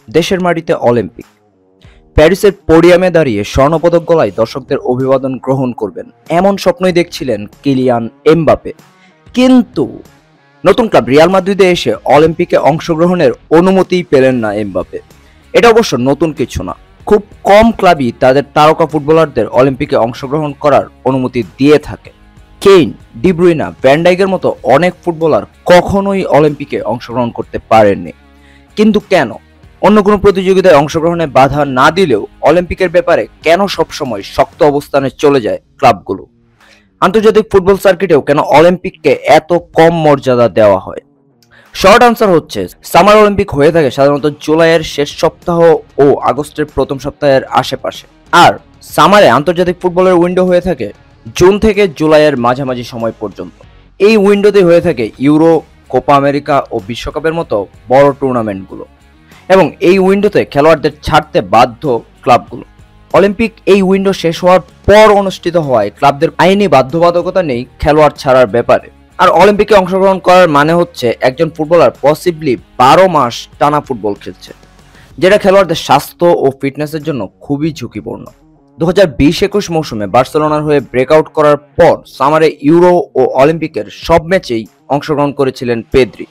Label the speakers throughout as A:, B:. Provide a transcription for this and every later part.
A: দেশের মাটিতে অলিম্পিক। প্যারিসের পোডিয়ামে দাঁড়িয়ে স্বর্ণপদক গলায় দর্শকদের অভিবাদন গ্রহণ করবেন এমন স্বপ্নই দেখছিলেন কিলিয়ান এমবাপে। কিন্তু নতুন ক্লাব রিয়াল মাদ্রিদে এসে অলিম্পিকে অংশগ্রহণের অনুমতিই পেলেন না এমবাপে। এটা অবশ্য নতুন কিছু না, খুব কম ক্লাবই তাদের তারকা ফুটবলারদের অলিম্পিকে অংশগ্রহণ করার অনুমতি দিয়ে থাকে। কেইন, ডি ব্রুইনা, ভ্যান ডাইকের মতো অনেক ফুটবলার কখনোই অলিম্পিকে অংশগ্রহণ করতে পারেননি। কিন্তু কেন? অন্য কোনো প্রতিযোগিতায় অংশগ্রহণে বাধা না দিলেও অলিম্পিকের ব্যাপারে কেন সবসময় শক্ত অবস্থানে চলে যায় ক্লাবগুলো? আন্তর্জাতিক ফুটবল সার্কিটেও কেন অলিম্পিককে এত কম মর্যাদা দেওয়া হয়? শর্ট আনসার হচ্ছে, সামার অলিম্পিক হয়ে থাকে সাধারণত জুলাইয়ের শেষ সপ্তাহ ও আগস্টের প্রথম সপ্তাহের আশেপাশে, আর সামারে আন্তর্জাতিক ফুটবলের উইন্ডো হয়ে থাকে জুন থেকে জুলাইয়ের মাঝামাঝি সময় পর্যন্ত। এই উইন্ডোতে হয়ে থাকে ইউরো, কোপা আমেরিকা ও বিশ্বকাপের মতো বড় টুর্নামেন্টগুলো, এবং এই উইন্ডোতে খেলোয়াড়দের ছাড়তে বাধ্য ক্লাবগুলো। অলিম্পিক এই উইন্ডো শেষ হওয়ার পর অনুষ্ঠিত হওয়ায় ক্লাবদের আইনি বাধ্যবাধকতা নেই খেলোয়াড় ছাড়ার ব্যাপারে। আর অলিম্পিকে অংশগ্রহণ করার মানে হচ্ছে একজন ফুটবলার পসিবলি 12 মাস টানা ফুটবল খেলছে, যেটা খেলোয়াড়দের স্বাস্থ্য ও ফিটনেসের জন্য খুবই ঝুঁকিপূর্ণ। 2020-21 মৌসুমে বার্সেলোনার হয়ে ব্রেকআউট করার পর সামারে ইউরো ও অলিম্পিকের সব ম্যাচেই অংশগ্রহণ করেছিলেন পেদ্রি।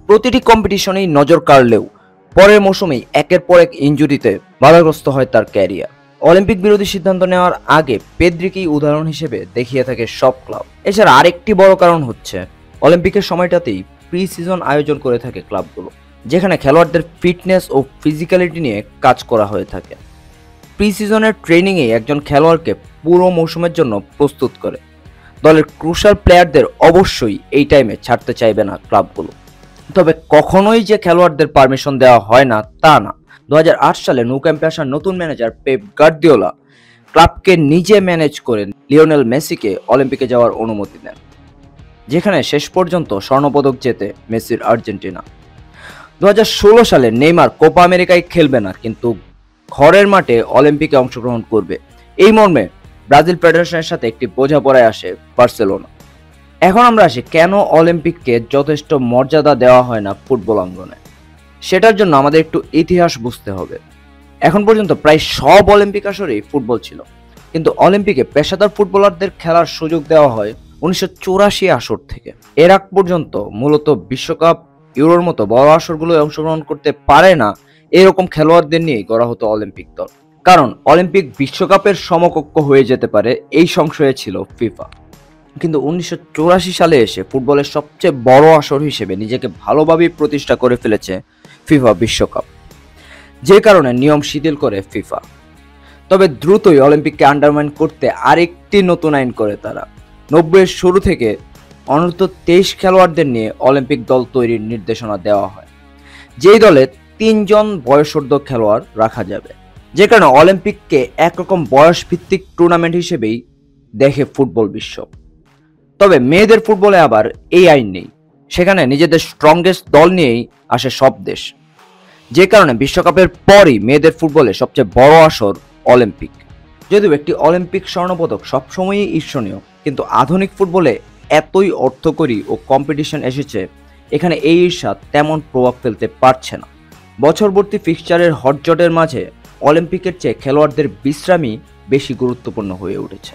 A: প্রতিটি কম্পিটিশনেই নজর কাড়লেও পরের মৌসুমেই একের পর এক ইনজুরিতে বাধাগ্রস্ত হয় তার ক্যারিয়ার। অলিম্পিক বিরোধী সিদ্ধান্ত নেওয়ার আগে পেদ্রিকেই উদাহরণ হিসেবে দেখিয়ে থাকে সব ক্লাব। এছাড়া আরেকটি বড় কারণ হচ্ছে অলিম্পিকের সময়টাতেই প্রি সিজন আয়োজন করে থাকে ক্লাবগুলো, যেখানে খেলোয়াড়দের ফিটনেস ও ফিজিক্যালিটি নিয়ে কাজ করা হয়ে থাকে। প্রি সিজনের ট্রেনিংয়ে একজন খেলোয়াড়কে পুরো মৌসুমের জন্য প্রস্তুত করে। দলের ক্রুশাল প্লেয়ারদের অবশ্যই এই টাইমে ছাড়তে চাইবে না ক্লাবগুলো। তবে কখনোই যে খেলোয়াড়দের পারমিশন দেওয়া হয় না তা না। 2008 সালে ন্যু ক্যাম্পে আসা নতুন ম্যানেজার পেপ গার্দিওলা ক্লাবকে নিজে ম্যানেজ করে লিওনেল মেসিকে অলিম্পিকে যাওয়ার অনুমতি দেন, যেখানে শেষ পর্যন্ত স্বর্ণপদক জেতে মেসির আর্জেন্টিনা। 2016 সালে নেইমার কোপা আমেরিকায় খেলবে না, কিন্তু ঘরের মাঠে অলিম্পিকে অংশগ্রহণ করবে, এই মর্মে ব্রাজিল ফেডারেশনের সাথে একটি বোঝাপড়ায় আসে বার্সেলোনা। এখন আমরা আসি কেন অলিম্পিককে যথেষ্ট মর্যাদা দেওয়া হয় না ফুটবল অঙ্গনে। সেটার জন্য আমাদের একটু ইতিহাস বুঝতে হবে। এখন পর্যন্ত প্রায় সব অলিম্পিক আসরেই ফুটবল ছিল, কিন্তু অলিম্পিকে পেশাদার ফুটবলারদের খেলার সুযোগ দেওয়া হয় 1984 আসর থেকে। এর আগ পর্যন্ত মূলত বিশ্বকাপ, ইউরোর মতো বড় আসরগুলোয় অংশগ্রহণ করতে পারে না এরকম খেলোয়াড়দের নিয়েই গড়া হতো অলিম্পিক দল। কারণ অলিম্পিক বিশ্বকাপের সমকক্ষ হয়ে যেতে পারে এই সংশয়ে ছিল ফিফা। কিন্তু 1984 সালে এসে ফুটবলের সবচেয়ে বড় আসর হিসেবে নিজেকে ভালোভাবেই প্রতিষ্ঠা করে ফেলেছে ফিফা বিশ্বকাপ, যে কারণে নিয়ম শিথিল করে ফিফা। তবে দ্রুতই অলিম্পিককে আন্ডারমাইন করতে আরেকটি নতুন আইন করে তারা। 90-এর শুরু থেকে অনূর্ধ্ব 23 খেলোয়াড়দের নিয়ে অলিম্পিক দল তৈরির নির্দেশনা দেওয়া হয়, যেই দলে 3 জন বয়সোর্ধ্ব খেলোয়াড় রাখা যাবে, যে কারণে অলিম্পিককে একরকম বয়স ভিত্তিক টুর্নামেন্ট হিসেবেই দেখে ফুটবল বিশ্ব। তবে মেয়েদের ফুটবলে আবার এই আইন নেই, সেখানে নিজেদের স্ট্রংগেস্ট দল নিয়েই আসে সব দেশ, যে কারণে বিশ্বকাপের পরই মেয়েদের ফুটবলে সবচেয়ে বড় আসর অলিম্পিক। যদিও একটি অলিম্পিক স্বর্ণপদক সবসময়ই ঈর্ষণীয়, কিন্তু আধুনিক ফুটবলে এতই অর্থকরী ও কম্পিটিশন এসেছে, এখানে এই ঈর্ষা তেমন প্রভাব ফেলতে পারছে না। বছরবর্তী ফিক্সচারের হটজটের মাঝে অলিম্পিকের চেয়ে খেলোয়াড়দের বিশ্রামই বেশি গুরুত্বপূর্ণ হয়ে উঠেছে।